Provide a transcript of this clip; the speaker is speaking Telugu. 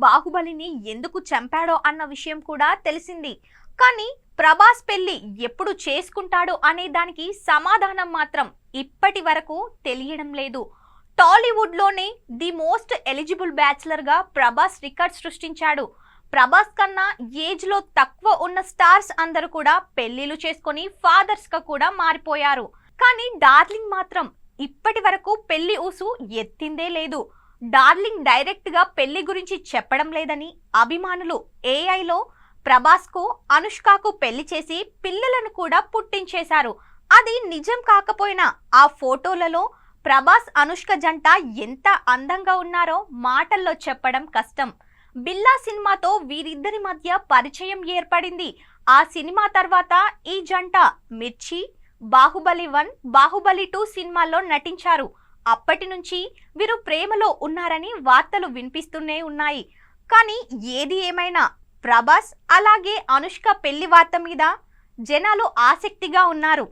బాహుబలిని ఎందుకు చంపాడో అన్న విషయం కూడా తెలిసింది. కానీ ప్రభాస్ పెళ్లి ఎప్పుడు చేసుకుంటాడో అనే దానికి సమాధానం మాత్రం ఇప్పటి వరకు తెలియడం లేదు. టాలీవుడ్ లోనే ది మోస్ట్ ఎలిజిబుల్ బ్యాచిలర్ గా ప్రభాస్ రికార్డ్ సృష్టించాడు. ప్రభాస్ కన్నా ఏజ్ లో తక్కువ ఉన్న స్టార్స్ అందరూ కూడా పెళ్లిళ్ళు చేసుకొని ఫాదర్స్ గా కూడా మారిపోయారు. కానీ డార్లింగ్ మాత్రం ఇప్పటి వరకు పెళ్లి ఊసు ఎత్తిందే లేదు. డార్లింగ్ డైరెక్ట్ గా పెళ్లి గురించి చెప్పడం లేదని అభిమానులు ఏఐలో ప్రభాస్ కు అనుష్కకు పెళ్లి చేసి పిల్లలను కూడా పుట్టించేశారు. అది నిజం కాకపోయినా ఆ ఫోటోలలో ప్రభాస్ అనుష్క జంట ఎంత అందంగా ఉన్నారో మాటల్లో చెప్పడం కష్టం. బిల్లా సినిమాతో వీరిద్దరి మధ్య పరిచయం ఏర్పడింది. ఆ సినిమా తర్వాత ఈ జంట మిర్చి, బాహుబలి 1, బాహుబలి 2 సినిమాల్లో నటించారు. అప్పటి నుంచి వీరు ప్రేమలో ఉన్నారని వార్తలు వినిపిస్తూనే ఉన్నాయి. కానీ ఏది ఏమైనా ప్రభాస్ అలాగే అనుష్క పెళ్లి వార్త మీద జనాలు ఆసక్తిగా ఉన్నారు.